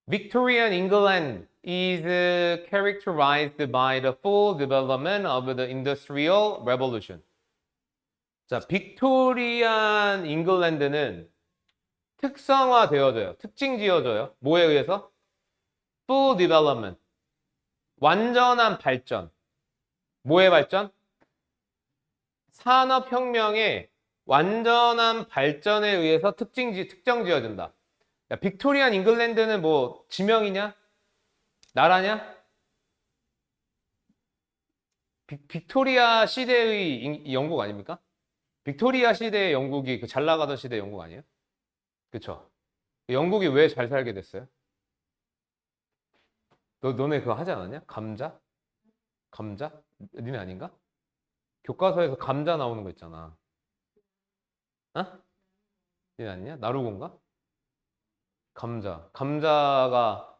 Victorian England is characterized by the full development of the Industrial Revolution. 자, 빅토리안 잉글랜드는 특성화되어져요. 특징 지어져요. 뭐에 의해서? Full development. 완전한 발전. 뭐의 발전? 산업혁명의 완전한 발전에 의해서 특정 지어진다. 야, 빅토리안 잉글랜드는 뭐 지명이냐? 나라냐? 빅토리아 시대의 영국 아닙니까? 빅토리아 시대의 영국이 그 잘 나가던 시대의 영국 아니에요? 그쵸? 영국이 왜 잘 살게 됐어요? 너네 그거 하지 않았냐? 감자? 감자? 니네 아닌가? 교과서에서 감자 나오는 거 있잖아. 어? 니네 아니냐? 나루고인가? 감자. 감자가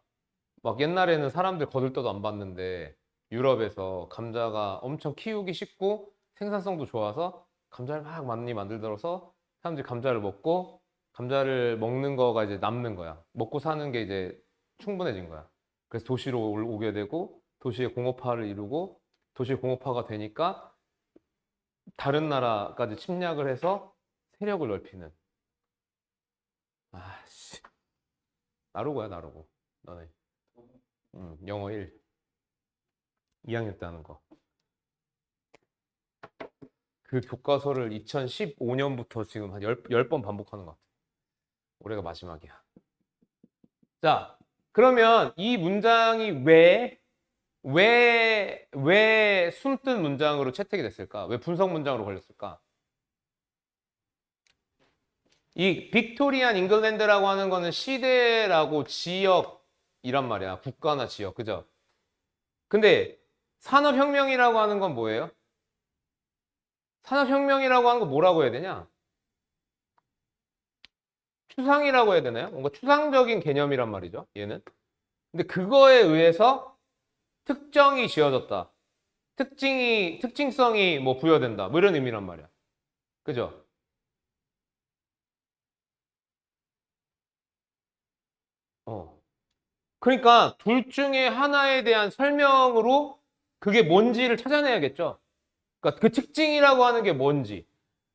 막 옛날에는 사람들 거들떠도 안 봤는데 유럽에서 감자가 엄청 키우기 쉽고 생산성도 좋아서 감자를 막 많이 만들어서 사람들이 감자를 먹고 감자를 먹는 거가 이제 남는 거야. 먹고 사는 게 이제 충분해진 거야. 그래서 도시로 오게 되고 도시의 공업화를 이루고 도시의 공업화가 되니까 다른 나라까지 침략을 해서 세력을 넓히는. 아씨. 나루고야, 나루고. 너네. 영어 1. 2학년 때 하는 거. 그 교과서를 2015년부터 지금 한 10번 반복하는 것 같아. 올해가 마지막이야. 자, 그러면 이 문장이 왜 숨뜬 문장으로 채택이 됐을까? 왜 분석 문장으로 걸렸을까? 이 빅토리안 잉글랜드라고 하는 거는 시대라고 지역이란 말이야. 국가나 지역, 그죠? 근데 산업혁명이라고 하는 건 뭐예요? 산업혁명이라고 하는 거 뭐라고 해야 되냐? 추상이라고 해야 되나요? 뭔가 추상적인 개념이란 말이죠, 얘는. 근데 그거에 의해서 특정이 지어졌다. 특징성이 뭐 부여된다. 뭐 이런 의미란 말이야. 그죠? 그러니까 둘 중에 하나에 대한 설명으로 그게 뭔지를 찾아내야겠죠. 그러니까 그 특징이라고 하는 게 뭔지,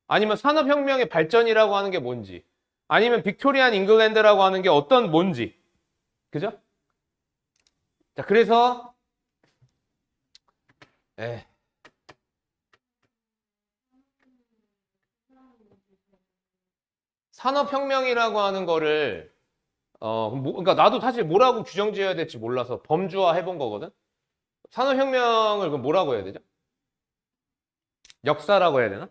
아니면 산업혁명의 발전이라고 하는 게 뭔지, 아니면 빅토리안 잉글랜드라고 하는 게 어떤 뭔지. 그죠? 자, 그래서 산업혁명이라고 하는 거를 그러니까 나도 사실 뭐라고 규정 지어야 될지 몰라서 범주화 해본 거거든. 산업혁명을 그럼 뭐라고 해야 되죠? 역사라고 해야 되나?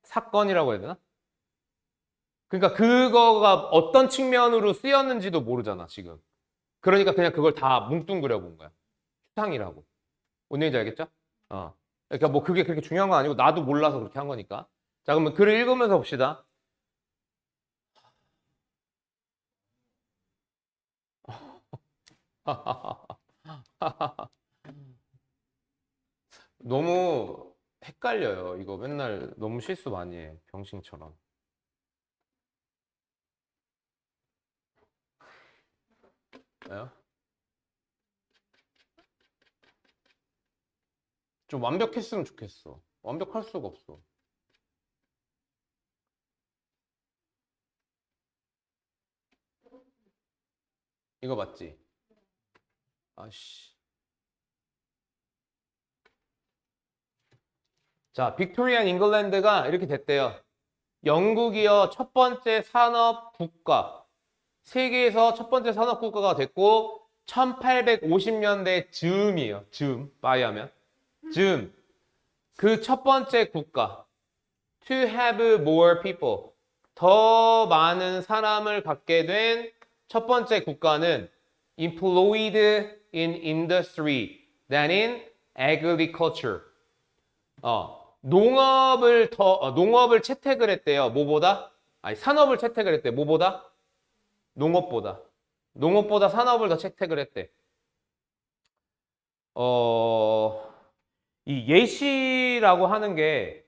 사건이라고 해야 되나? 그러니까 그거가 어떤 측면으로 쓰였는지도 모르잖아, 지금. 그러니까 그냥 그걸 다 뭉뚱그려 본 거야. 추상이라고. 뭔 얘기인지 알겠죠? 그러니까 뭐 그게 그렇게 중요한 건 아니고 나도 몰라서 그렇게 한 거니까. 자, 그러면 글을 읽으면서 봅시다. 너무 헷갈려요. 이거 맨날 너무 실수 많이 해. 병신처럼. 왜요? 좀 완벽했으면 좋겠어. 완벽할 수가 없어. 이거 맞지? 아씨. 자, 빅토리안 잉글랜드가 이렇게 됐대요. 영국이요, 첫 번째 산업 국가. 세계에서 첫 번째 산업 국가가 됐고, 1850년대 즈음이에요. 즈음. 빠이 하면. 즈음. 그 첫 번째 국가. To have more people. 더 많은 사람을 갖게 된 첫 번째 국가는 employed in industry than in agriculture. 농업을 채택을 했대요. 뭐보다? 아니, 산업을 채택을 했대. 뭐보다? 농업보다. 농업보다 산업을 더 채택을 했대. 이 예시라고 하는 게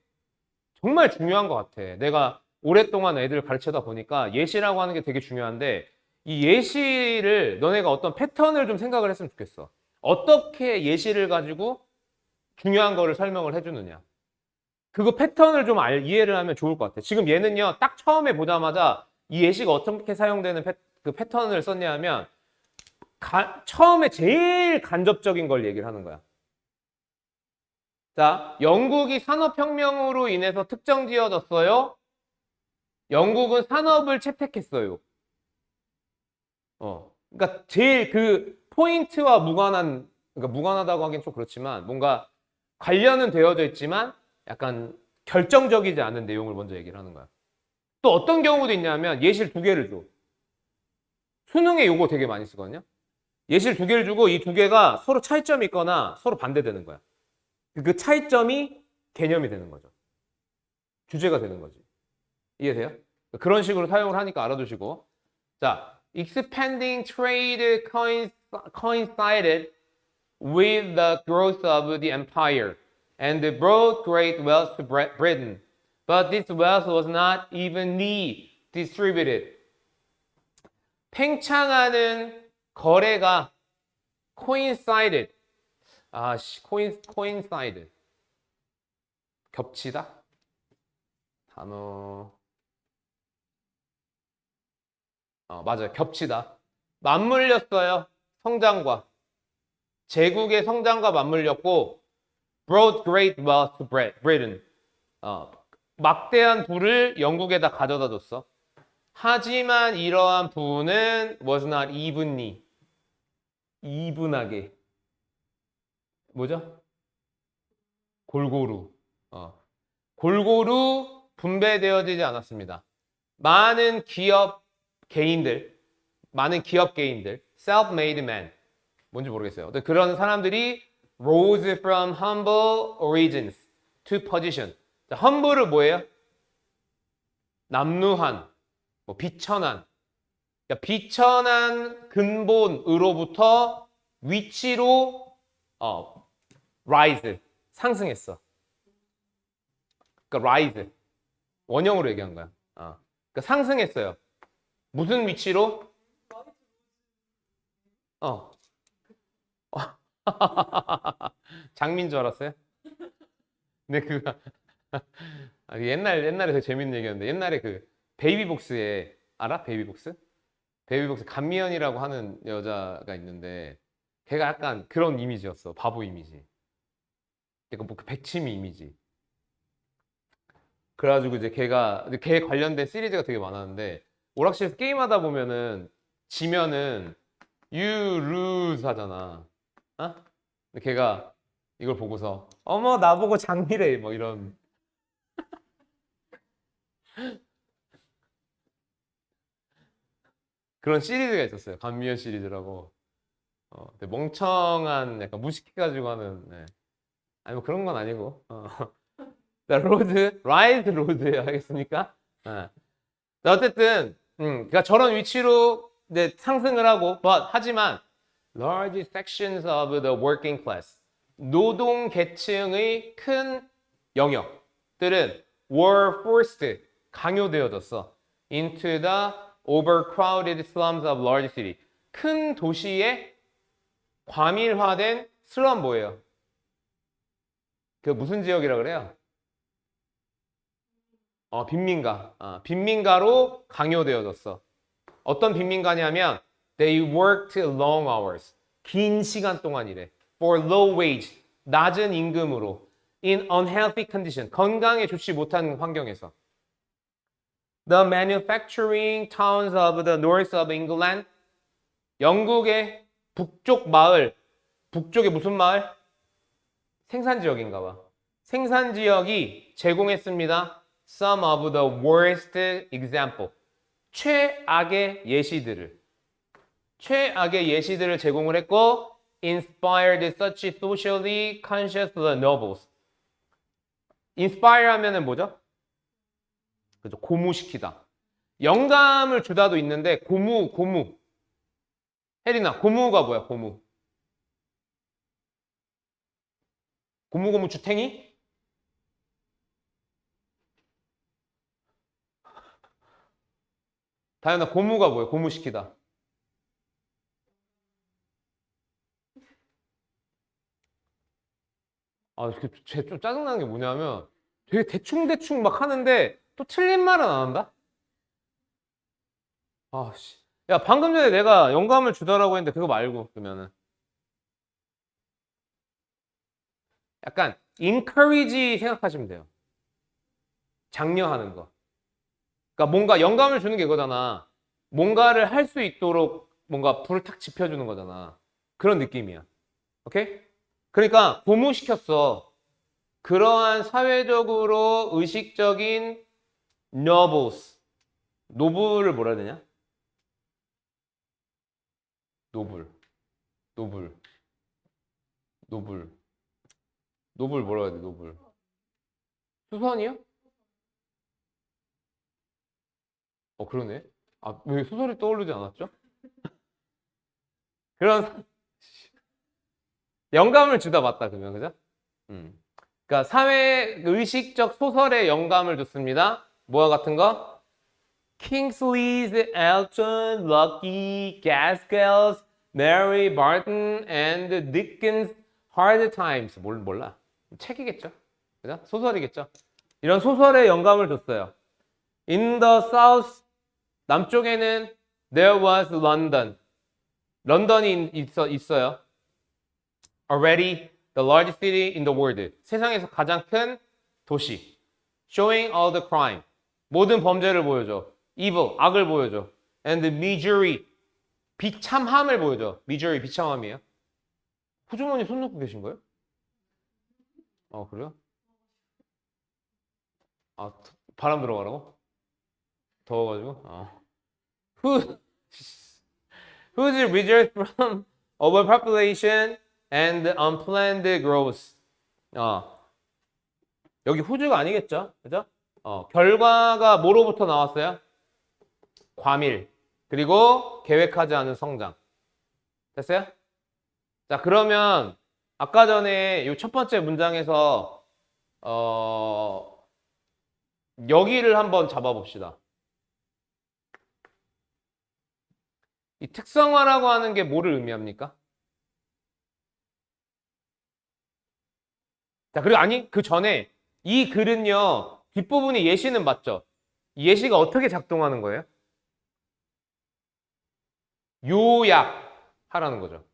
정말 중요한 것 같아. 내가 오랫동안 애들 가르치다 보니까 예시라고 하는 게 되게 중요한데 이 예시를 너네가 어떤 패턴을 좀 생각을 했으면 좋겠어. 어떻게 예시를 가지고 중요한 거를 설명을 해주느냐. 그거 패턴을 좀 이해를 하면 좋을 것 같아. 지금 얘는요, 딱 처음에 보자마자 이 예시가 어떻게 사용되는 그 패턴을 썼냐 하면 처음에 제일 간접적인 걸 얘기를 하는 거야. 자, 영국이 산업혁명으로 인해서 특정지어졌어요. 영국은 산업을 채택했어요. 그러니까 제일 그 포인트와 무관한, 그러니까 무관하다고 하긴 좀 그렇지만 뭔가 관련은 되어져 있지만 약간 결정적이지 않은 내용을 먼저 얘기를 하는 거야. 또 어떤 경우도 있냐면 예시를 두 개를 줘. 수능에 요거 되게 많이 쓰거든요. 예시를 두 개를 주고 이 두 개가 서로 차이점이 있거나 서로 반대되는 거야. 그 차이점이 개념이 되는 거죠. 주제가 되는 거지. 이해돼요? 그런 식으로 사용을 하니까 알아두시고. 자, expanding trade coincided with the growth of the empire and brought great wealth to Britain. But this wealth was not evenly distributed. 팽창하는 거래가 coincided. coincide. 겹치다? 단어. 맞아요. 겹치다. 맞물렸어요. 성장과. 제국의 성장과 맞물렸고, brought great wealth to Britain. 막대한 부를 영국에다 가져다 줬어. 하지만 이러한 부는 was not evenly. 이분하게. 뭐죠? 골고루. 골고루 분배되어지지 않았습니다. 많은 기업 개인들, self-made men, 뭔지 모르겠어요. 그런 사람들이 rose from humble origins to position. 자, humble은 뭐예요? 남루한, 뭐 비천한. 그러니까 비천한 근본으로부터 위치로 rise, 상승했어. 그러니까 rise, 원형으로 얘기한 거야. 그러니까 상승했어요. 무슨 위치로? 장민 줄 알았어요? 근데 그거 옛날에 그 재밌는 얘기였는데 옛날에 그 베이비복스에 알아? 베이비복스? 베이비복스 감미연이라고 하는 여자가 있는데 걔가 약간 그런 이미지였어. 바보 이미지. 약간 뭐그 백치미 이미지. 그래가지고 이제 걔 관련된 시리즈가 되게 많았는데 오락실에서 게임하다 보면은 지면은 you lose 하잖아. 근데 걔가 이걸 보고서 어머 나보고 장미래 뭐 이런 그런 시리즈가 있었어요. 감미연 시리즈라고. 멍청한 약간 무식해가지고 하는. 네. 아니 뭐 그런 건 아니고. 자, 라이즈 로드예요. 알겠습니까? 자, 어쨌든 그러니까 저런 위치로 이제 상승을 하고, 하지만 large sections of the working class, 노동 계층의 큰 영역들은 were forced, 강요되어졌어. into the overcrowded slums of large city. 큰 도시의 과밀화된 슬럼 뭐예요? 그 무슨 지역이라 그래요? 빈민가. 빈민가로 강요되어졌어. 어떤 빈민가냐면 they worked long hours. 긴 시간 동안 일해. for low wage. 낮은 임금으로. in unhealthy condition. 건강에 좋지 못한 환경에서. The manufacturing towns of the north of England. 영국의 북쪽 마을. 북쪽에 무슨 마을? 생산지역인가 봐. 생산지역이 제공했습니다. Some of the worst example. 최악의 예시들을 제공을 했고 inspired such socially conscious nobles. inspire 하면은 뭐죠? 그죠? 고무시키다. 영감을 주다도 있는데 고무. 혜린아, 고무가 뭐야? 고무 주탱이? 다현아, 고무가 뭐야? 고무시키다. 쟤좀 짜증나는 게 뭐냐면 되게 대충대충 막 하는데 또 틀린 말은 안 한다? 씨. 야, 방금 전에 내가 영감을 주더라고 했는데 그거 말고, 그러면은. 약간, encourage 생각하시면 돼요. 장려하는 거. 그러니까 뭔가 영감을 주는 게 이거잖아. 뭔가를 할 수 있도록 뭔가 불을 탁 지펴주는 거잖아. 그런 느낌이야. 오케이? 그러니까 고무시켰어. 그러한 사회적으로 의식적인 nobles. 노블을 뭐라 해야 되냐? 노블. 노블. 노블. 노블 뭐라 해야 돼, 노블. 수선이요? 그러네. 왜 소설이 떠오르지 않았죠? 그런 영감을 주다 맞다, 그러면, 그죠? 음. 그러니까 사회 의식적 소설에 영감을 줬습니다. 뭐와 같은 거? Kingsley's Elton, Lucky, Gaskell's, Mary Barton, and Dickens' Hard Times. 몰라. 책이겠죠? 그죠? 소설이겠죠? 이런 소설에 영감을 줬어요. In the South, 남쪽에는 there was London. 런던이 있어요. Already the largest city in the world. 세상에서 가장 큰 도시. Showing all the crime. 모든 범죄를 보여줘. Evil, 악을 보여줘. And misery, 비참함을 보여줘. misery, 비참함이에요. 호주머니 손 놓고 계신 거예요? 그래요? 바람 들어가라고? 더워가지고? Who, whose results from overpopulation and unplanned growth. 여기 후즈가 아니겠죠? 그죠? 결과가 뭐로부터 나왔어요? 과밀. 그리고 계획하지 않은 성장. 됐어요? 자, 그러면 아까 전에 이 첫 번째 문장에서 여기를 한번 잡아봅시다. 이 특성화라고 하는 게 뭐를 의미합니까? 자, 그리고 그 전에 이 글은요, 뒷부분이 예시는 맞죠? 이 예시가 어떻게 작동하는 거예요? 요약하라는 거죠.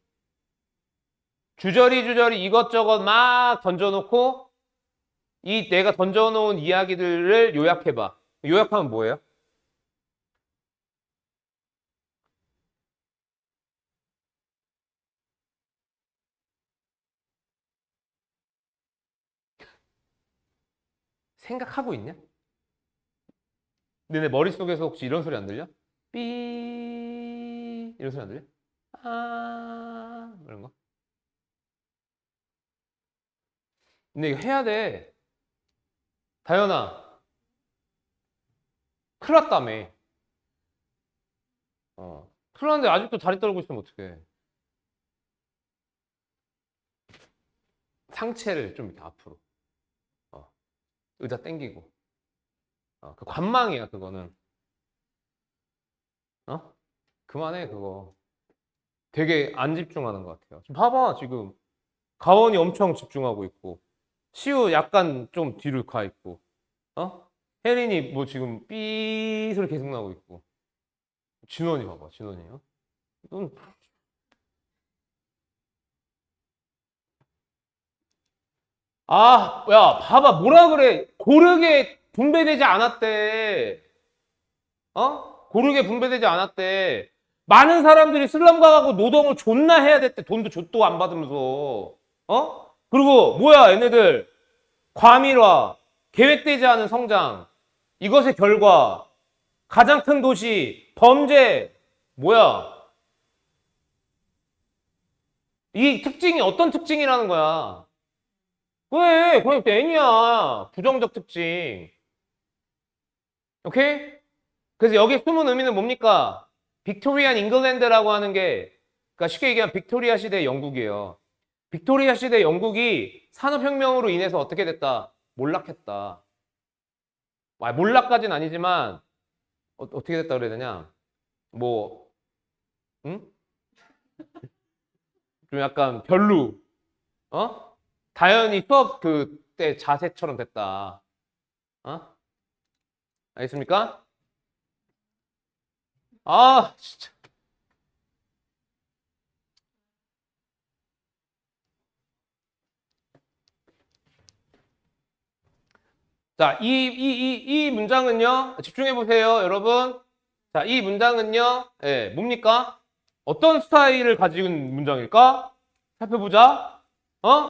주저리 이것저것 막 던져놓고 이 내가 던져놓은 이야기들을 요약해봐. 요약하면 뭐예요? 생각하고 있냐? 너네 머릿속에서 혹시 이런 소리 안 들려? 삐 이런 소리 안 들려? 이런 거? 근데 이거 해야 돼. 다현아, 큰일 났다며. 큰일 났는데 아직도 다리 떨고 있으면 어떡해. 상체를 좀 이렇게 앞으로. 의자 당기고. 그 관망이야, 그거는. 그만해, 그거. 되게 안 집중하는 것 같아요. 지금 봐봐, 지금. 가원이 엄청 집중하고 있고. 시우 약간 좀 뒤로 가 있고. 혜린이 뭐 지금 삐 소리 계속 나고 있고. 진원이 봐봐, 진원이요. 넌 야, 봐봐, 뭐라 그래. 고르게 분배되지 않았대. 고르게 분배되지 않았대. 많은 사람들이 슬럼가 가고 노동을 존나 해야 됐대. 돈도 줬도 안 받으면서. 그리고 뭐야, 얘네들. 과밀화, 계획되지 않은 성장, 이것의 결과, 가장 큰 도시, 범죄, 뭐야? 이 특징이 어떤 특징이라는 거야? 왜? 그냥 N이야. 부정적 특징. 오케이? 그래서 여기 숨은 의미는 뭡니까? 빅토리안 잉글랜드라고 하는 게, 그러니까 쉽게 얘기하면 빅토리아 시대 영국이에요. 빅토리아 시대 영국이 산업혁명으로 인해서 어떻게 됐다? 몰락했다. 몰락까지는 아니지만 어떻게 됐다 그래야 되냐? 뭐, 응? 좀 약간 별로, 어? 자연히 수업 그때 자세처럼 됐다. 어? 알겠습니까? 아, 진짜. 자, 이 문장은요. 집중해 보세요, 여러분. 자, 이 문장은요. 예, 뭡니까? 어떤 스타일을 가진 문장일까? 살펴보자. 어?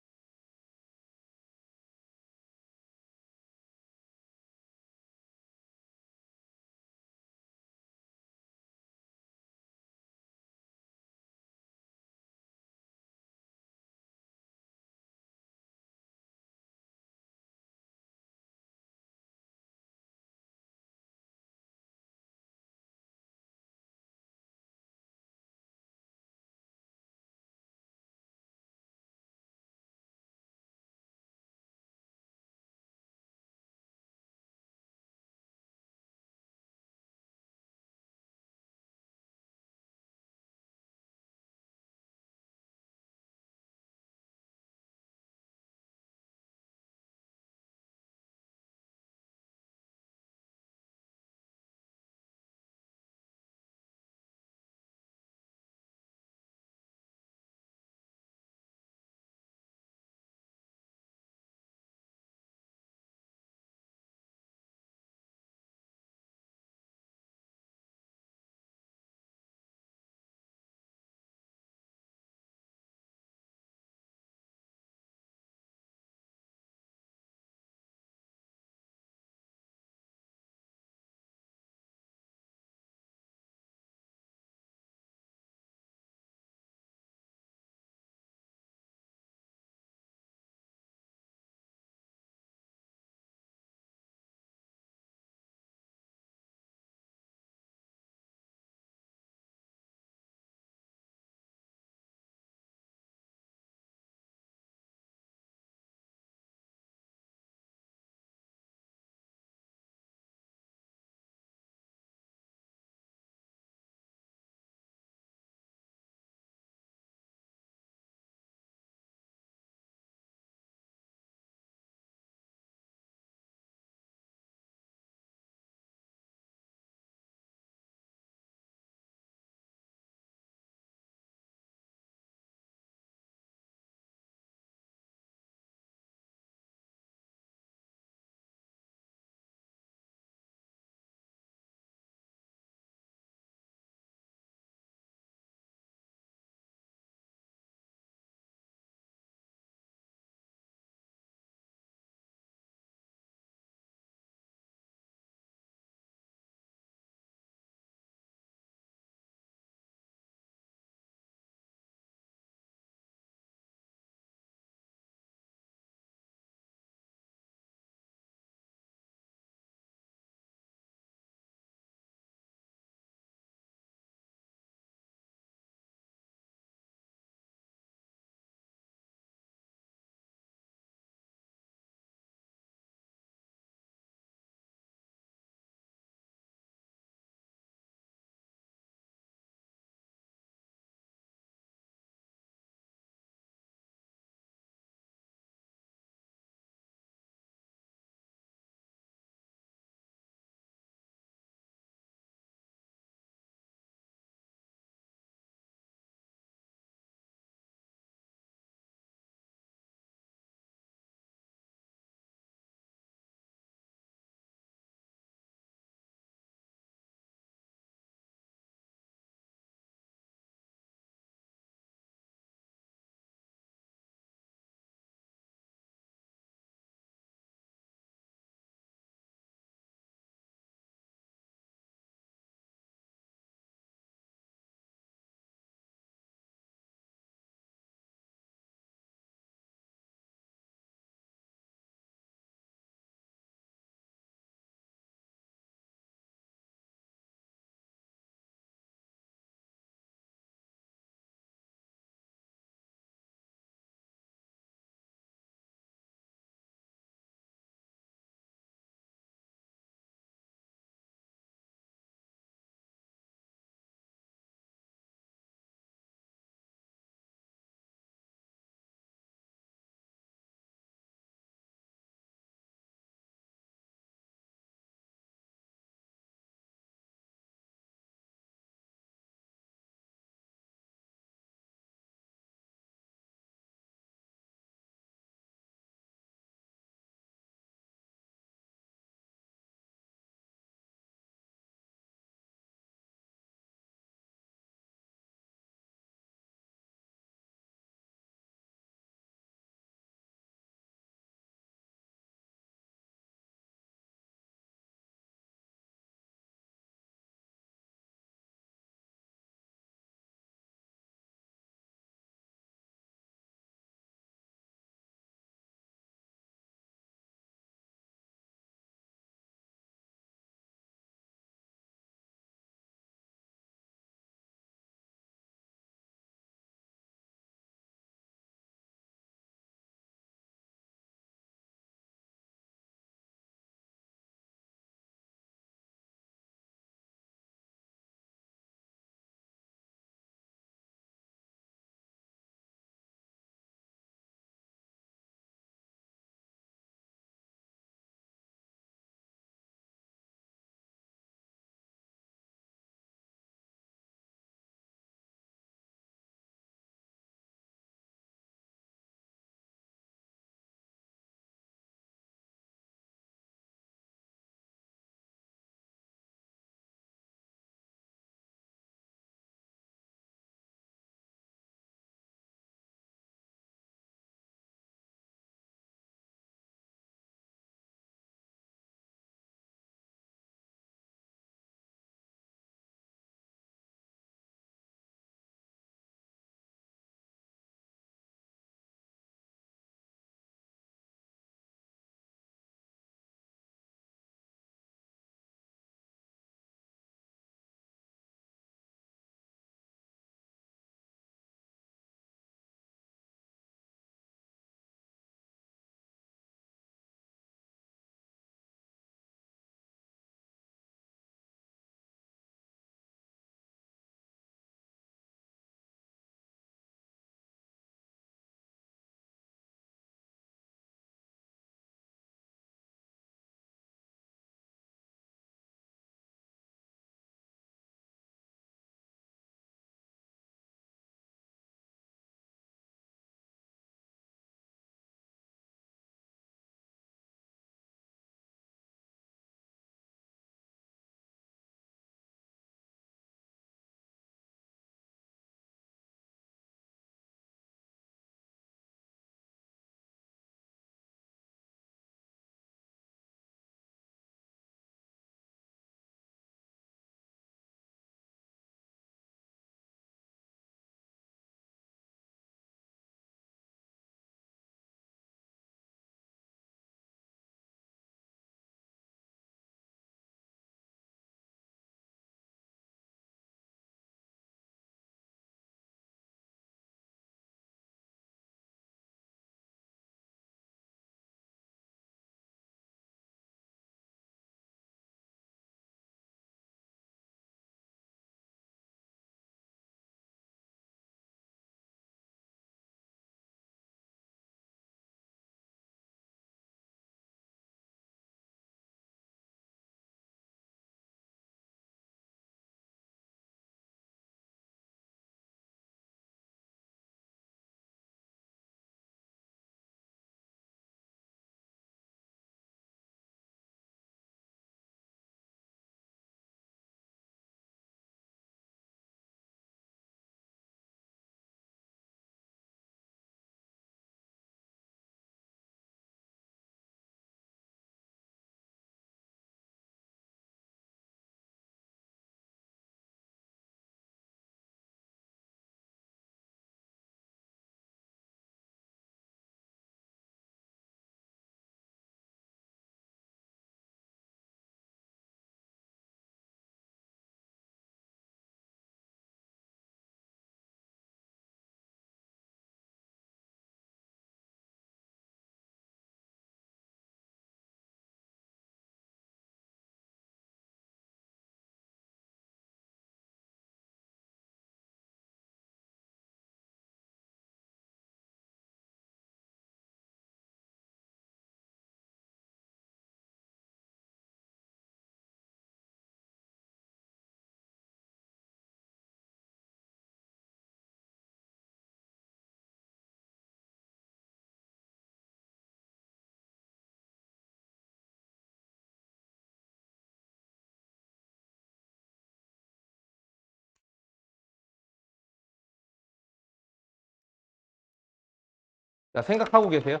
자, 생각하고 계세요?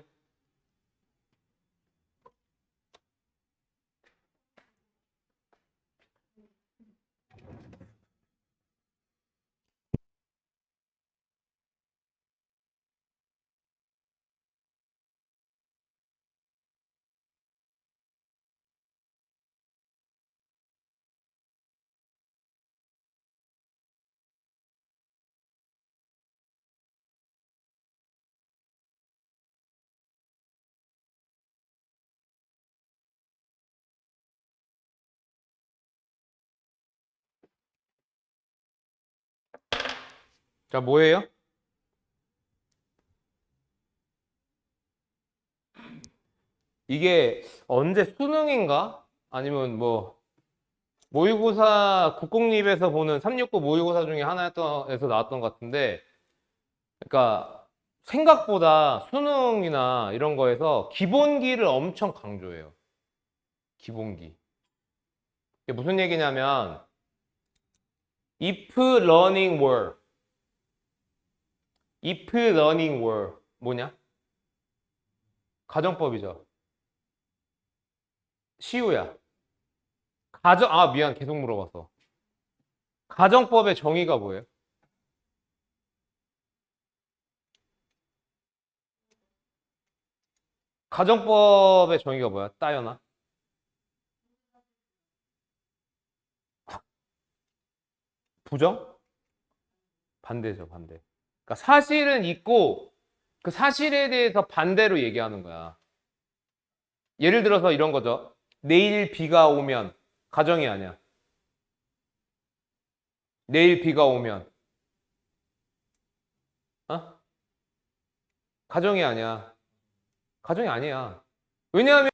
자, 뭐예요? 이게 언제 수능인가? 아니면 뭐 모의고사 국공립에서 보는 369 모의고사 중에 하나에서 나왔던 것 같은데, 그러니까 생각보다 수능이나 이런 거에서 기본기를 엄청 강조해요. 기본기. 이게 무슨 얘기냐면 if learning were, if learning were 뭐냐? 가정법이죠. 시우야. 미안, 계속 물어봤어. 가정법의 정의가 뭐예요? 가정법의 정의가 뭐야? 따연아? 부정? 반대죠, 반대. 그러니까 사실은 있고 그 사실에 대해서 반대로 얘기하는 거야. 예를 들어서 이런 거죠. 내일 비가 오면 가정이 아니야. 내일 비가 오면 어? 가정이 아니야. 가정이 아니야. 왜냐하면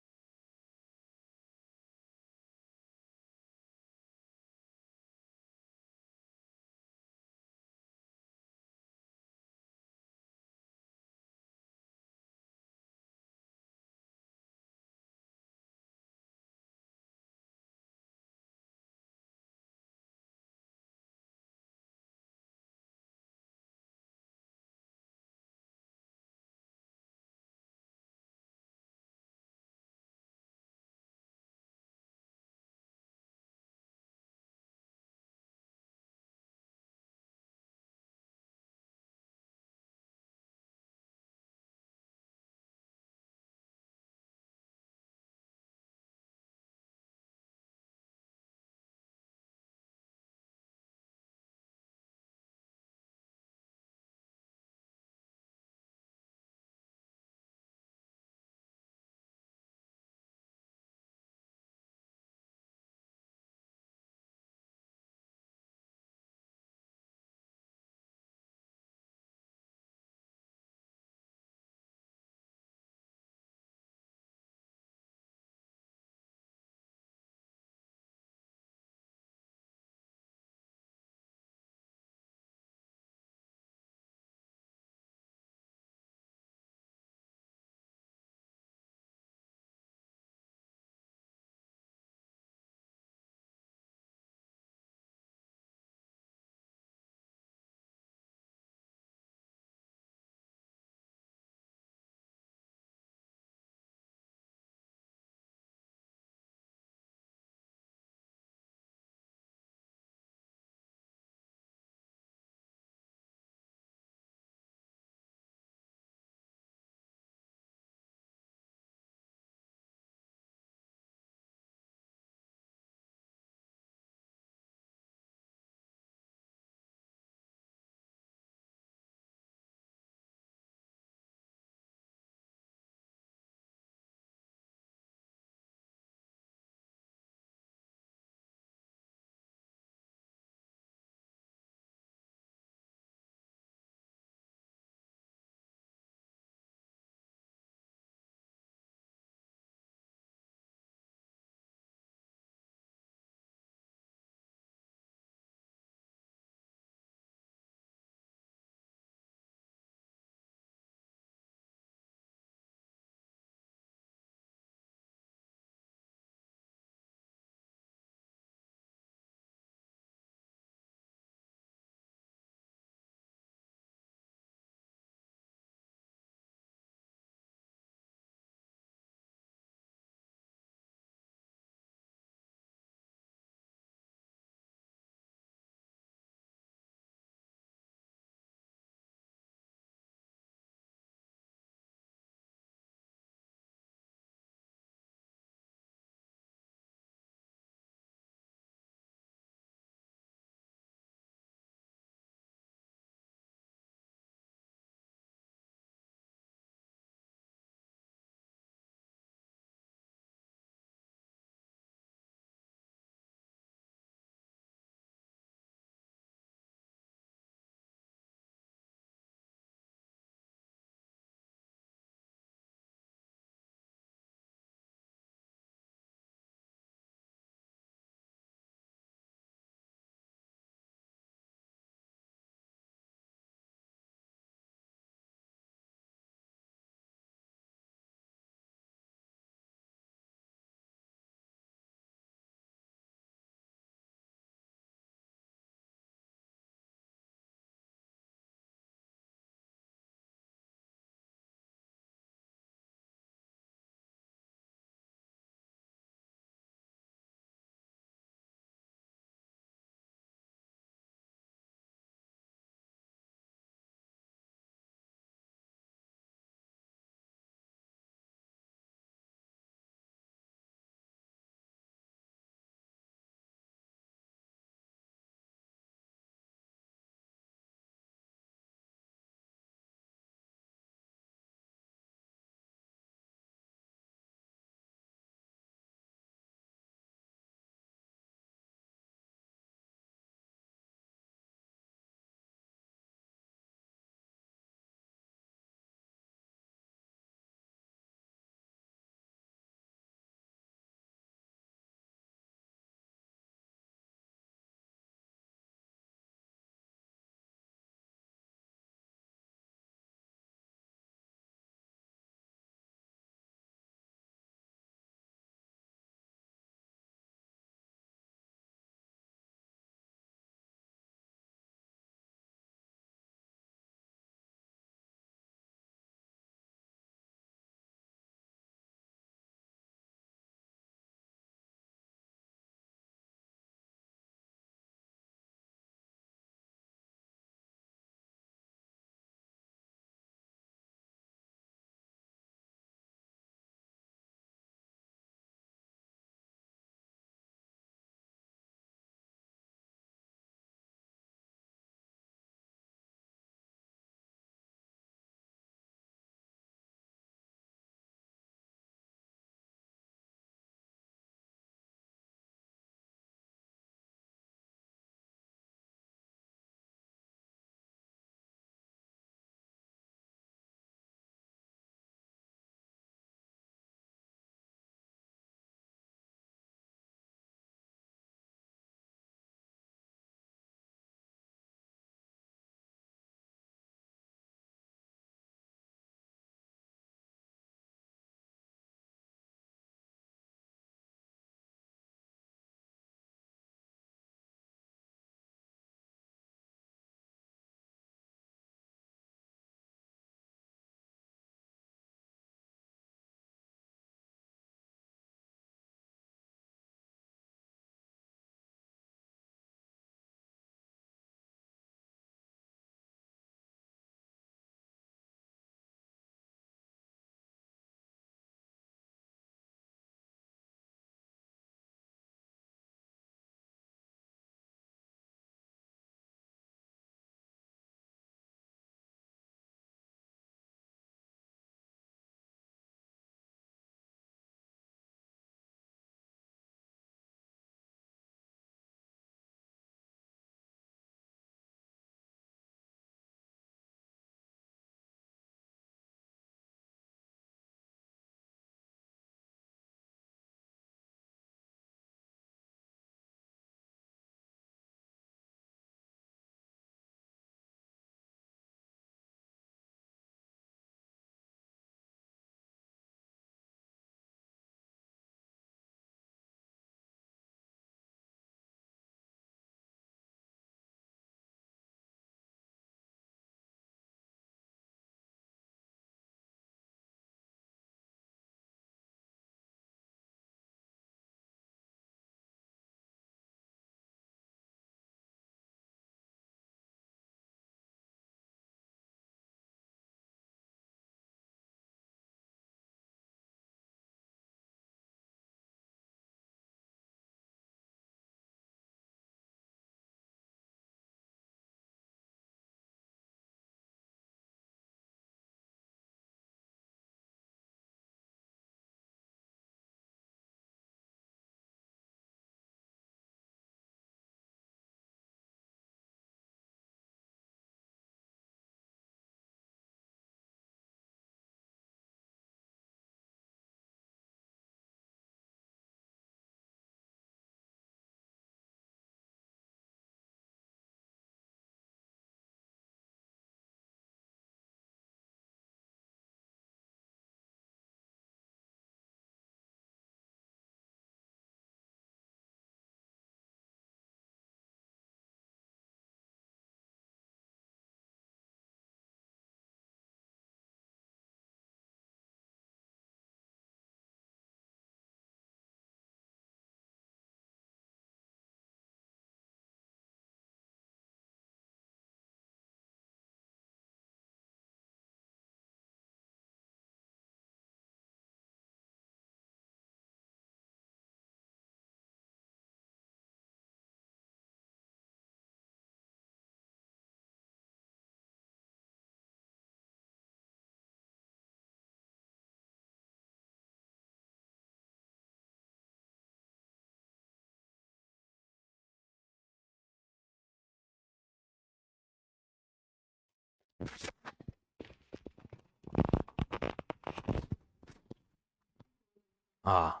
아,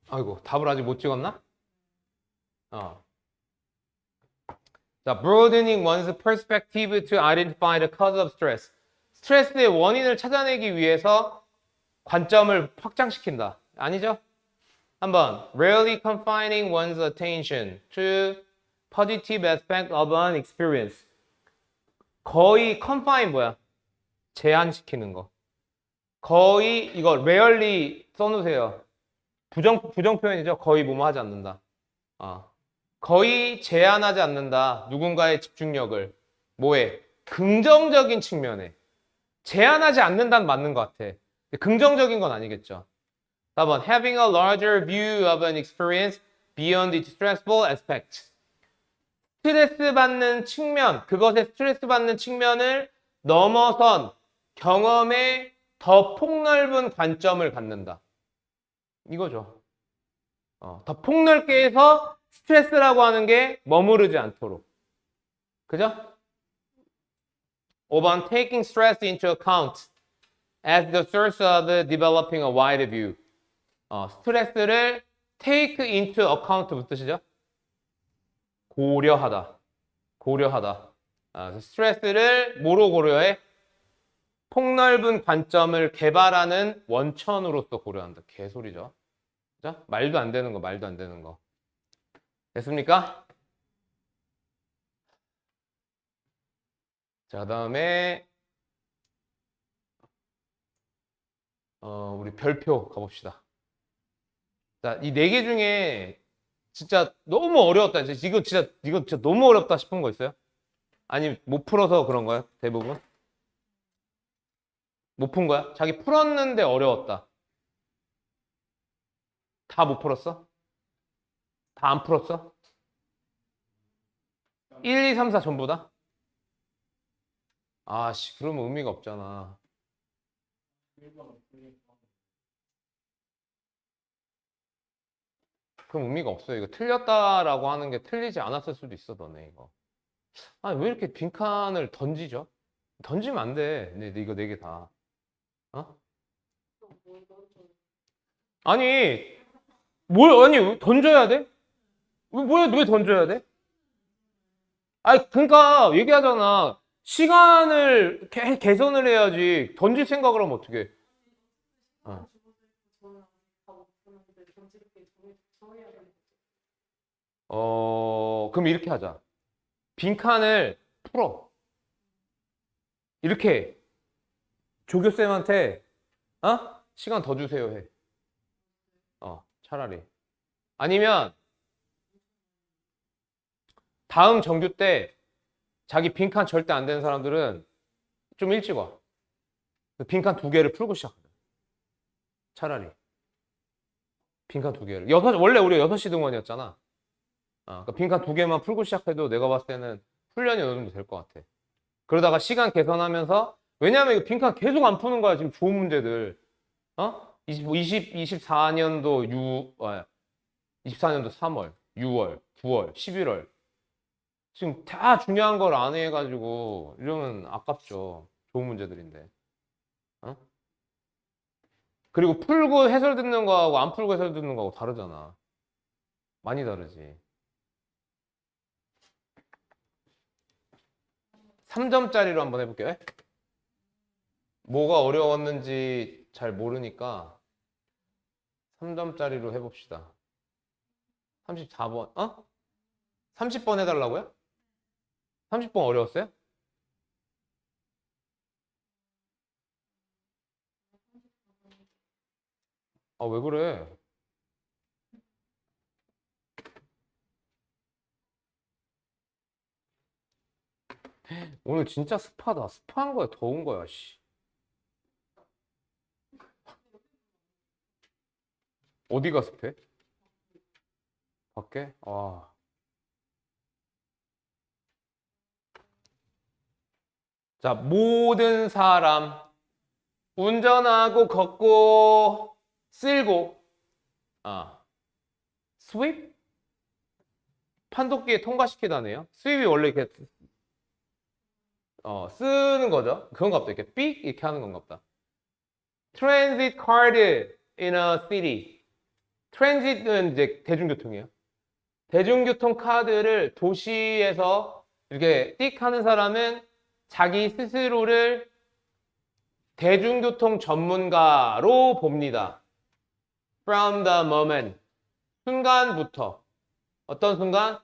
아이고, 답을 아직 못 찍었나? 어. 자, broadening one's perspective to identify the cause of stress. 스트레스의 원인을 찾아내기 위해서 관점을 확장시킨다. 아니죠? 한번 rarely confining one's attention to positive aspect of an experience. 거의 confine 뭐야? 제한시키는 거. 거의 이거 rarely 써놓으세요. 부정 표현이죠. 거의 뭐뭐 하지 않는다. 거의 제한하지 않는다. 누군가의 집중력을. 뭐에? 긍정적인 측면에. 제한하지 않는다는 맞는 것 같아. 긍정적인 건 아니겠죠. 4번 having a larger view of an experience beyond its stressful aspect. 스트레스 받는 측면, 그것에 스트레스 받는 측면을 넘어선 경험에 더 폭넓은 관점을 갖는다. 이거죠. 더 폭넓게 해서 스트레스라고 하는 게 머무르지 않도록. 그죠? 5번 taking stress into account as the source of developing a wide view. 스트레스를 take into account 무슨 뜻이죠? 고려하다. 고려하다. 스트레스를 뭐로 고려해? 폭넓은 관점을 개발하는 원천으로서 고려한다. 개소리죠. 그죠? 말도 안 되는 거, 말도 안 되는 거. 됐습니까? 자, 다음에 우리 별표 가봅시다. 자, 이 네 개 중에 진짜 너무 어려웠다. 이거 진짜 너무 어렵다 싶은 거 있어요? 아니, 못 풀어서 그런 거야? 대부분? 못 푼 거야? 자기 풀었는데 어려웠다. 다 못 풀었어? 다 안 풀었어? 1, 2, 3, 4 전부 다? 아씨, 그러면 의미가 없잖아. 그럼 의미가 없어요. 이거 틀렸다라고 하는 게 틀리지 않았을 수도 있어, 너네 이거. 아니, 왜 이렇게 빈칸을 던지죠? 던지면 안 돼. 이거 네 개 다. 어? 아니, 아니, 던져야 돼? 왜 던져야 돼? 아니, 그러니까 얘기하잖아. 시간을 개선을 해야지. 던질 생각을 하면 어떡해. 어. 그럼 이렇게 하자. 빈칸을 풀어. 이렇게 조교쌤한테 시간 더 주세요 해. 차라리. 아니면 다음 정규 때 자기 빈칸 절대 안 되는 사람들은 좀 일찍 와. 빈칸 두 개를 풀고 시작해. 차라리. 빈칸 두 개를. 원래 우리 6시 등원이었잖아. 그러니까 빈칸 두 개만 풀고 시작해도 내가 봤을 때는 훈련이 어느 정도 될 것 같아. 그러다가 시간 개선하면서, 왜냐면 이거 빈칸 계속 안 푸는 거야, 지금 좋은 문제들. 24년도 24년도 3월, 6월, 9월, 11월. 지금 다 중요한 걸 안 해가지고 이러면 아깝죠. 좋은 문제들인데. 어? 그리고 풀고 해설 듣는 거하고 안 풀고 해설 듣는 거하고 다르잖아. 많이 다르지. 3점짜리로 한번 해볼게요. 뭐가 어려웠는지 잘 모르니까 3점짜리로 해봅시다. 34번, 30번 해달라고요? 30번 어려웠어요? 왜 그래? 오늘 진짜 습하다. 습한 거야, 더운 거야, 씨. 어디가 습해? 밖에? 자, 모든 사람 운전하고 걷고 쓸고 sweep? 판독기에 통과시키다네요. 수입이 원래 이렇게 쓰는 거죠. 그런가 보다. 이렇게 삑 이렇게 하는 건가 보다. Transit card in a city. 트랜짓은 이제 대중교통이에요. 대중교통 카드를 도시에서 이렇게 띡 하는 사람은 자기 스스로를 대중교통 전문가로 봅니다. From the moment. 순간부터. 어떤 순간?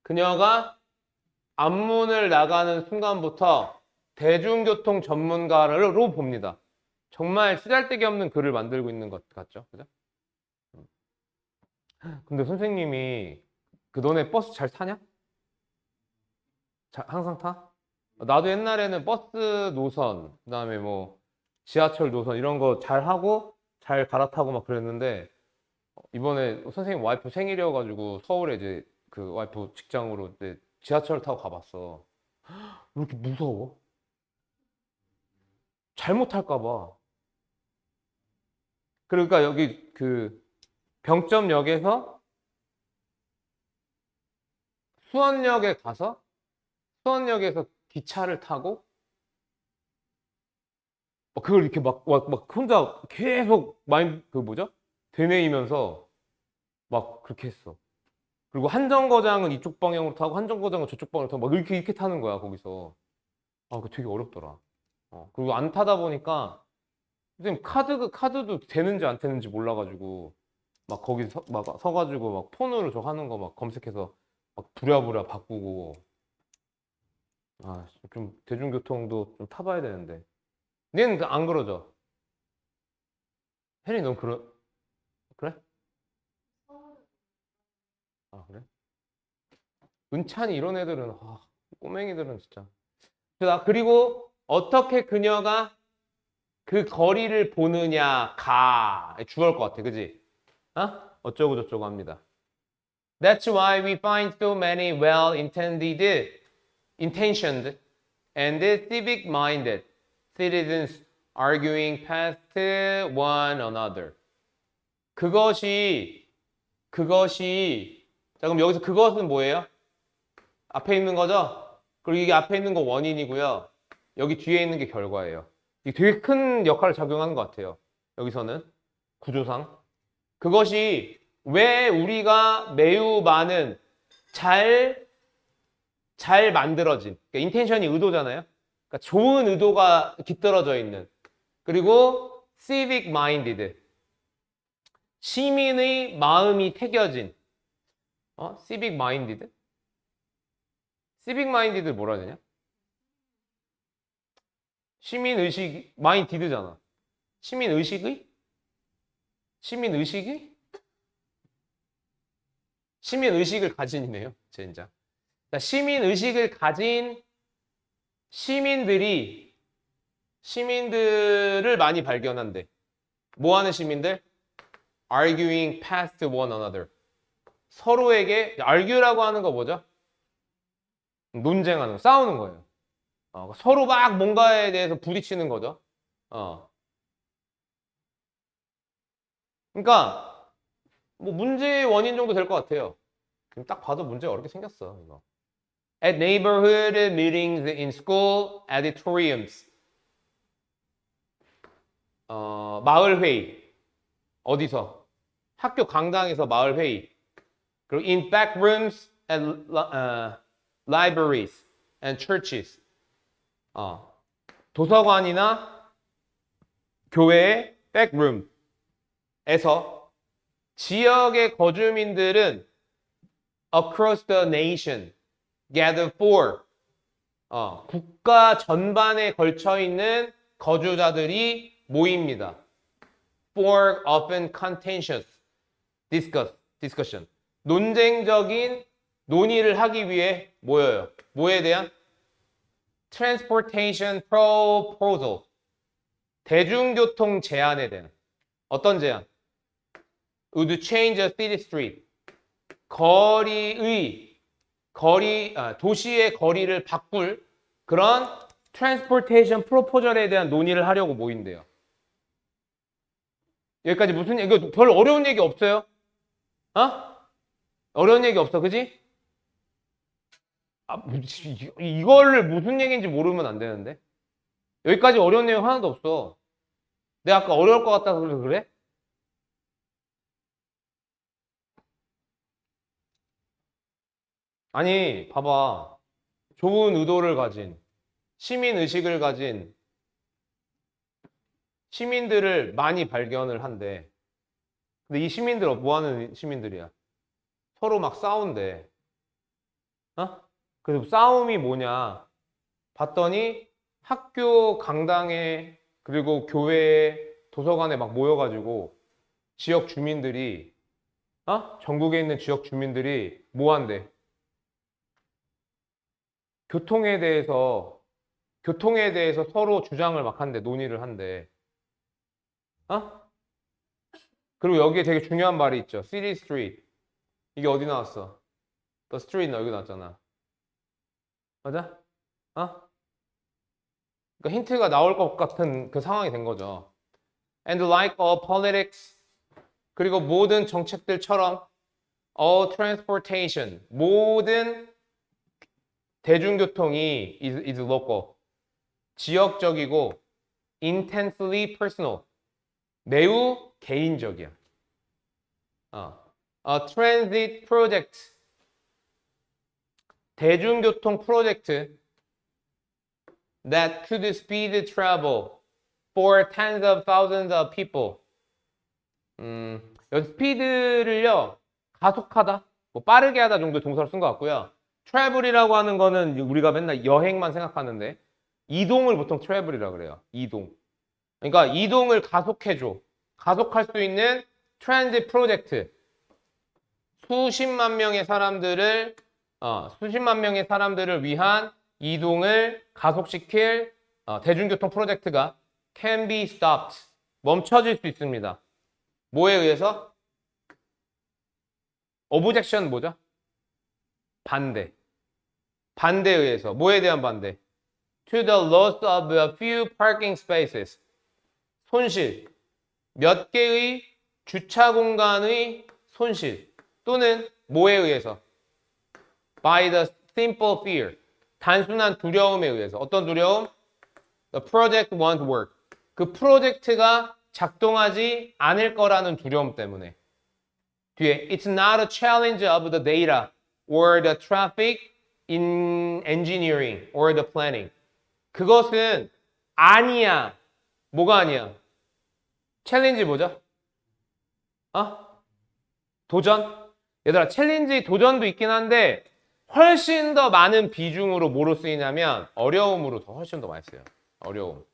그녀가 앞문을 나가는 순간부터 대중교통 전문가로 봅니다. 정말 쓰잘데기 없는 글을 만들고 있는 것 같죠? 그죠? 근데 선생님이 그 너네 버스 잘 타냐? 항상 타? 나도 옛날에는 버스 노선, 그다음에 뭐 지하철 노선 이런 거 잘 하고 잘 갈아타고 막 그랬는데 이번에 선생님 와이프 생일이어가지고 서울에 이제 그 와이프 직장으로 이제 지하철 타고 가봤어. 왜 이렇게 무서워? 잘못할까 봐. 그러니까 여기 그 병점역에서 수원역에 가서 수원역에서 기차를 타고 그걸 이렇게 막 혼자 계속 그 뭐죠? 되뇌이면서 막 그렇게 했어. 그리고 한 정거장은 이쪽 방향으로 타고 한 정거장은 저쪽 방향으로 타고 막 이렇게 타는 거야 거기서. 그거 되게 어렵더라. 그리고 안 타다 보니까 선생님 카드도 되는지 안 되는지 몰라가지고 막 거기 막 서가지고 막 폰으로 저 하는 거 막 검색해서 막 부랴부랴 바꾸고. 좀 대중교통도 좀 타봐야 되는데. 얘는 안 그러죠? 혜린이 넌 그래? 그래? 은찬이 이런 애들은 꼬맹이들은 진짜. 그리고 어떻게 그녀가 그 거리를 보느냐가 주어일 것 같아, 그지? 어쩌고 저쩌고 합니다. That's why we find so many intentioned and civic-minded citizens arguing past one another. 그것이 자, 그럼 여기서 그것은 뭐예요? 앞에 있는 거죠? 그리고 이게 앞에 있는 거 원인이고요. 여기 뒤에 있는 게 결과예요. 이게 되게 큰 역할을 작용하는 것 같아요. 여기서는 구조상. 그것이 왜 우리가 매우 많은 잘 만들어진, 그러니까 인텐션이 의도잖아요. 그러니까 좋은 의도가 깃들어져 있는. 그리고 civic minded. 시민의 마음이 새겨진. civic minded? civic minded 뭐라 해야 되냐? 시민의식, minded잖아. 시민의식이? 시민의식이? 시민의식을 가진이네요, 젠장. 시민의식을 가진 시민들을 많이 발견한대. 뭐 하는 시민들? Arguing past one another. 서로에게, argue라고 하는 거 뭐죠? 논쟁하는 거, 싸우는 거예요. 서로 막 뭔가에 대해서 부딪히는 거죠. 그러니까 뭐 문제의 원인 정도 될 것 같아요. 딱 봐도 문제가 어렵게 생겼어, 이거. At neighborhood meetings in school auditoriums. 마을 회의. 어디서? 학교 강당에서 마을 회의. 그리고 in back rooms and libraries and churches. 도서관이나 교회의 백룸에서 지역의 거주민들은 across the nation gather for 국가 전반에 걸쳐 있는 거주자들이 모입니다. For often contentious discussion. 논쟁적인 논의를 하기 위해 모여요. 뭐에 대한? Transportation proposal. 대중교통 제안에 대한. 어떤 제안? Would change a city street. 도시의 거리를 바꿀 그런 transportation proposal에 대한 논의를 하려고 모인대요. 여기까지 이거 별 어려운 얘기 없어요? 어려운 얘기 없어, 그지? 이거를 무슨 얘기인지 모르면 안 되는데. 여기까지 어려운 내용 하나도 없어. 내가 아까 어려울 것 같다서 그래? 아니, 봐봐. 좋은 의도를 가진, 시민 의식을 가진 시민들을 많이 발견을 한대. 근데 이 시민들 뭐 하는 시민들이야? 서로 막 싸운대. 어? 그래서 싸움이 뭐냐? 봤더니 학교 강당에 그리고 교회에 도서관에 막 모여가지고 지역 주민들이 전국에 있는 지역 주민들이 뭐 한대? 교통에 대해서 서로 주장을 막 한대, 논의를 한대. 어? 그리고 여기에 되게 중요한 말이 있죠. City Street. 이게 어디 나왔어? The Street 여기 나왔잖아. 맞아? 어? 그러니까 힌트가 나올 것 같은 그 상황이 된 거죠. And like all politics, 그리고 모든 정책들처럼 all transportation, 모든 대중교통이 is local, 지역적이고 intensely personal, 매우 개인적이야. A transit project, 대중교통 프로젝트 that could speed travel for tens of thousands of people. 여기 스피드를요, 가속하다, 뭐 빠르게 하다 정도 동사를 쓴 것 같고요. travel이라고 하는 거는 우리가 맨날 여행만 생각하는데 이동을 보통 travel이라고 그래요. 이동. 그러니까 이동을 가속해줘. 가속할 수 있는 트랜짓 프로젝트. 수십만 명의 사람들을 위한 이동을 가속시킬 대중교통 프로젝트가 can be stopped. 멈춰질 수 있습니다. 뭐에 의해서? objection 뭐죠? 반대. 반대에 의해서. 뭐에 대한 반대? To the loss of a few parking spaces. 손실. 몇 개의 주차 공간의 손실. 또는 뭐에 의해서? By the simple fear. 단순한 두려움에 의해서. 어떤 두려움? The project won't work. 그 프로젝트가 작동하지 않을 거라는 두려움 때문에. 뒤에 It's not a challenge of the data or the traffic in engineering or the planning. 그것은 아니야. 뭐가 아니야? 챌린지 뭐죠? 도전? 얘들아, 챌린지 도전도 있긴 한데 훨씬 더 많은 비중으로 뭐로 쓰이냐면 어려움으로 훨씬 더 많이 써요. 어려움.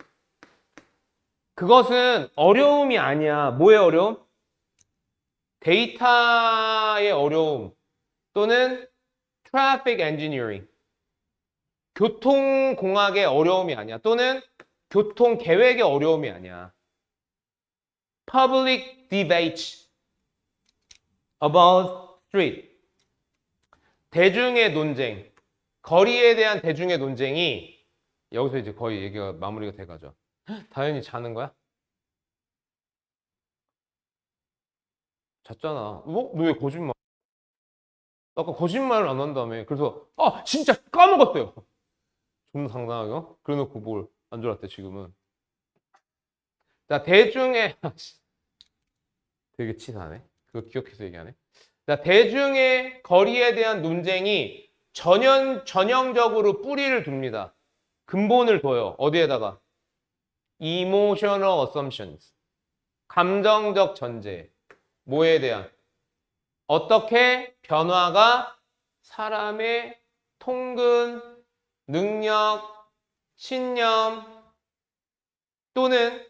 그것은 어려움이 아니야. 뭐의 어려움? 데이터의 어려움 또는 트래픽 엔지니어링. 교통공학의 어려움이 아니야. 또는 교통계획의 어려움이 아니야. Public debate about street. 대중의 논쟁. 거리에 대한 대중의 논쟁이 여기서 이제 거의 얘기가 마무리가 돼가죠. 다현이 자는 거야? 잤잖아. 너 왜 거짓말? 아까 거짓말을 안 한다며. 그래서 진짜 까먹었어요. 존나 당당하게. 그래놓고 뭘 안 졸았대 지금은. 자, 대중의 되게 치사하네. 그거 기억해서 얘기하네. 자, 대중의 거리에 대한 논쟁이 전형적으로 뿌리를 둡니다. 근본을 둬요. 어디에다가? Emotional assumptions. 감정적 전제. 뭐에 대한? 어떻게 변화가 사람의 통근, 능력, 신념 또는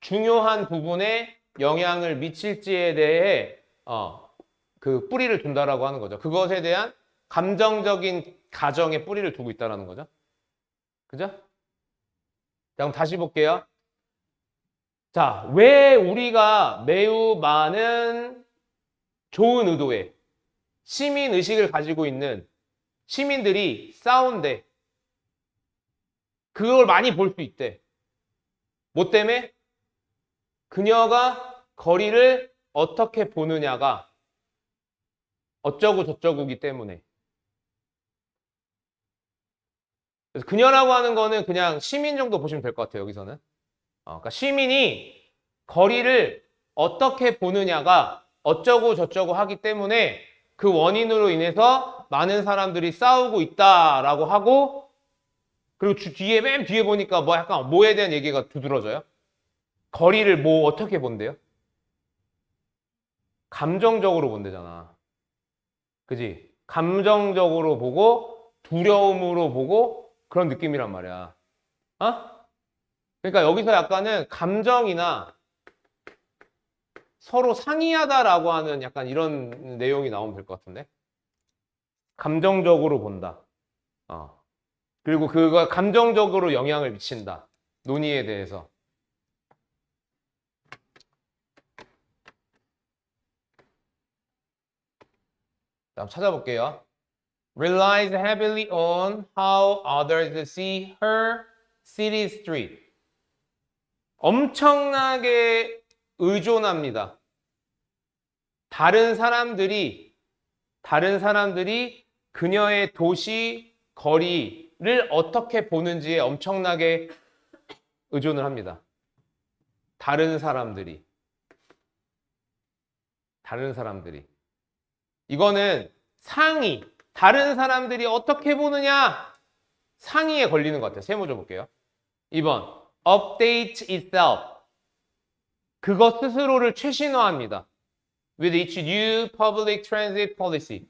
중요한 부분에 영향을 미칠지에 대해 그 뿌리를 둔다라고 하는 거죠. 그것에 대한 감정적인 가정에 뿌리를 두고 있다라는 거죠. 그죠? 자, 그럼 다시 볼게요. 자, 왜 우리가 매우 많은 좋은 의도의 시민 의식을 가지고 있는 시민들이 싸운대. 그걸 많이 볼 수 있대. 뭐 때문에? 그녀가 거리를 어떻게 보느냐가 어쩌고 저쩌고기 때문에. 그래서 그녀라고 하는 거는 그냥 시민 정도 보시면 될 것 같아요, 여기서는. 그러니까 시민이 거리를 어떻게 보느냐가 어쩌고 저쩌고 하기 때문에 그 원인으로 인해서 많은 사람들이 싸우고 있다라고 하고, 그리고 뒤에, 맨 뒤에 보니까 뭐 약간 뭐에 대한 얘기가 두드러져요? 거리를 뭐 어떻게 본대요? 감정적으로 본대잖아. 그지? 감정적으로 보고 두려움으로 보고 그런 느낌이란 말이야. 어? 그러니까 여기서 약간은 감정이나 서로 상이하다라고 하는 약간 이런 내용이 나오면 될 것 같은데. 감정적으로 본다. 그리고 그거 감정적으로 영향을 미친다. 논의에 대해서. 다음 찾아볼게요. Relies heavily on how others see her city street. 엄청나게 의존합니다. 다른 사람들이 그녀의 도시 거리를 어떻게 보는지에 엄청나게 의존을 합니다. 다른 사람들이. 이거는 상위. 다른 사람들이 어떻게 보느냐? 상위에 걸리는 것 같아요. 세모 줘볼게요. 2번. Update itself. 그것 스스로를 최신화합니다. With each new public transit policy.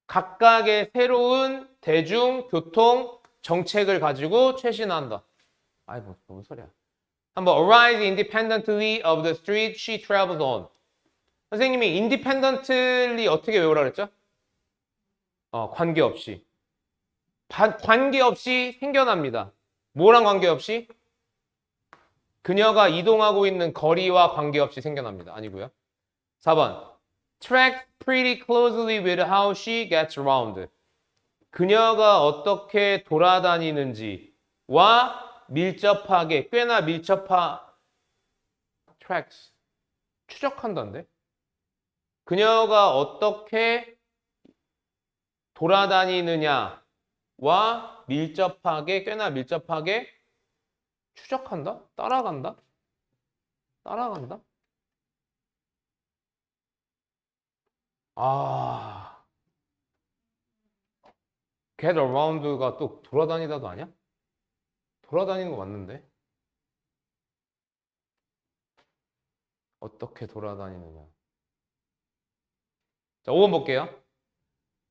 각각의 새로운 대중교통 정책을 가지고 최신화한다. 아이, 뭔 소리야. 한번 arise independently of the street she travels on. 선생님이 independently 어떻게 외우라 그랬죠? 관계없이. 관계없이 생겨납니다. 뭐랑 관계없이? 그녀가 이동하고 있는 거리와 관계없이 생겨납니다. 아니고요. 4번. Tracks pretty closely with how she gets around. 그녀가 어떻게 돌아다니는지와 밀접하게, 꽤나 tracks. 추적한다는데? 그녀가 어떻게 돌아다니느냐와 꽤나 밀접하게 추적한다? 따라간다? get around가 또 돌아다니다도 아니야? 돌아다니는 거 맞는데? 어떻게 돌아다니느냐. 자, 5번 볼게요.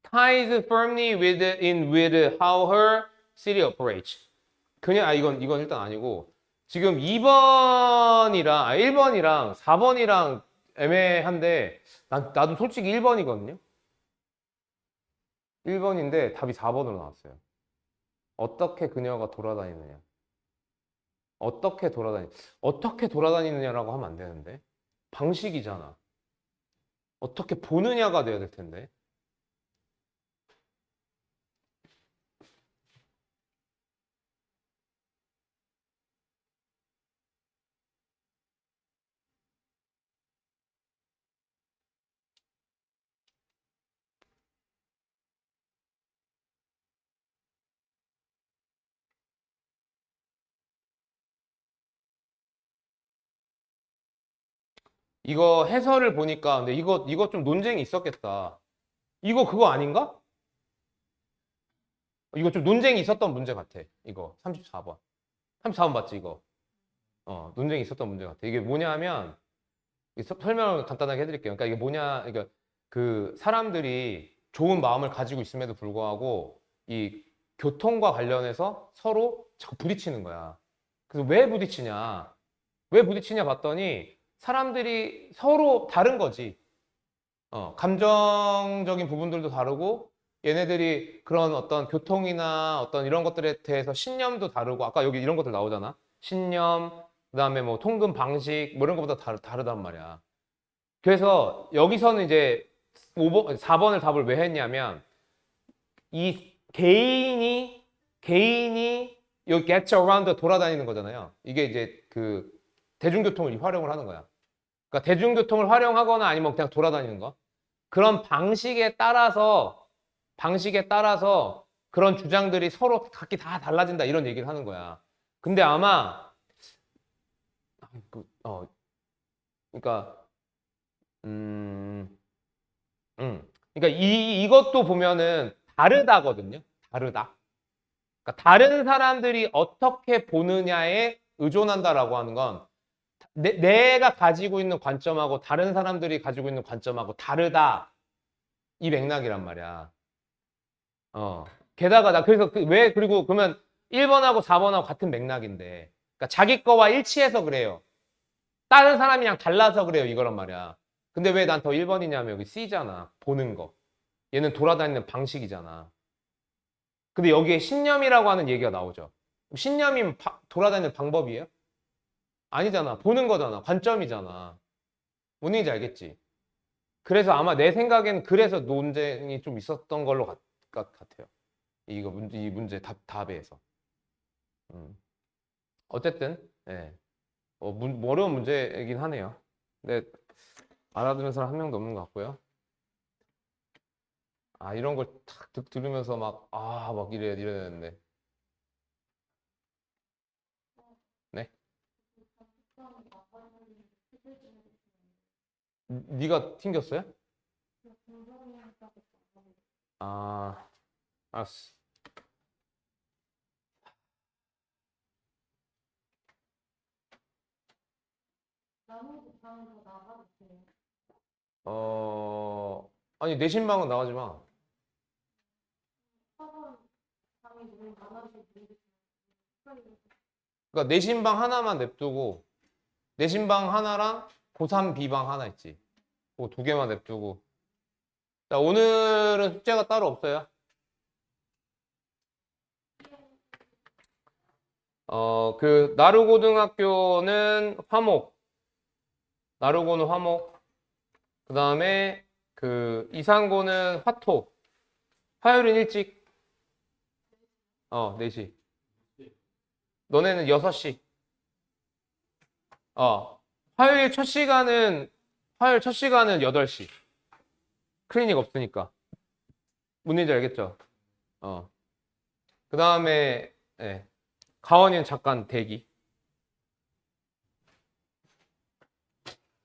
Ties firmly with how her city operates. 그냥, 이건 일단 아니고, 지금 2번이랑, 1번이랑 4번이랑 애매한데, 나도 솔직히 1번이거든요? 1번인데 답이 4번으로 나왔어요. 어떻게 그녀가 돌아다니느냐. 어떻게 돌아다니느냐라고 하면 안 되는데. 방식이잖아. 어떻게 보느냐가 돼야 될 텐데. 이거 해설을 보니까 근데 이거 좀 논쟁이 있었겠다. 이거 그거 아닌가? 이거 좀 논쟁이 있었던 문제 같아. 이거 34번. 34번 맞지 이거? 논쟁이 있었던 문제 같아. 이게 뭐냐면 설명을 간단하게 해드릴게요. 그러니까 이게 뭐냐, 그러니까 그 사람들이 좋은 마음을 가지고 있음에도 불구하고 이 교통과 관련해서 서로 자꾸 부딪히는 거야. 그래서 왜 부딪히냐? 봤더니 사람들이 서로 다른 거지. 감정적인 부분들도 다르고 얘네들이 그런 어떤 교통이나 어떤 이런 것들에 대해서 신념도 다르고 아까 여기 이런 것들 나오잖아. 신념, 그다음에 뭐 통금 방식 뭐 이런 것보다 다르단 말이야. 그래서 여기서는 이제 5번, 4번을 답을 왜 했냐면 이 개인이 여기 get around 돌아다니는 거잖아요. 이게 이제 그 대중교통을 활용을 하는 거야. 그러니까 대중교통을 활용하거나 아니면 그냥 돌아다니는 거. 그런 방식에 따라서 그런 주장들이 서로 각기 다 달라진다 이런 얘기를 하는 거야. 근데 아마 그러니까 음, 그러니까 이것도 보면은 다르다거든요. 다르다. 그러니까 다른 사람들이 어떻게 보느냐에 의존한다라고 하는 건 내가 가지고 있는 관점하고 다른 사람들이 가지고 있는 관점하고 다르다. 이 맥락이란 말이야. 게다가 나 그래서 왜 그리고 그러면 1번하고 4번하고 같은 맥락인데. 그러니까 자기 거와 일치해서 그래요. 다른 사람이랑 달라서 그래요. 이거란 말이야. 근데 왜 난 더 1번이냐면 여기 C잖아. 보는 거. 얘는 돌아다니는 방식이잖아. 근데 여기에 신념이라고 하는 얘기가 나오죠. 신념이면 돌아다니는 방법이에요? 아니잖아. 보는 거잖아. 관점이잖아. 뭔 얘기인지 알겠지? 그래서 아마 내 생각에는 그래서 논쟁이 좀 있었던 걸로 같아요. 이 문제 답에서. 음. 어쨌든, 예. 어려운 문제이긴 하네요. 근데 알아듣는 사람 한 명도 없는 것 같고요. 아, 이런 걸 탁 들으면서 막 이래야 되는데. 네? 네가 튕겼어요? 아, 알았어. 아니, 내 신방은 나가지 마. 그러니까 내 신방 하나만 냅두고, 내 신방 하나랑 고3 B방 하나 있지. 그거 두 개만 냅두고. 자, 오늘은 숙제가 따로 없어요. 나루고등학교는 화목. 나루고는 화목. 그 다음에 이상고는 화토. 화요일은 일찍. 4시. 너네는 6시. 어. 화요일 첫 시간은 8시. 클리닉 없으니까. 뭔 얘기인지 알겠죠? 어. 그 다음에, 예. 가원이는 잠깐 대기.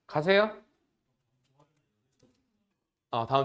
가세요? 다음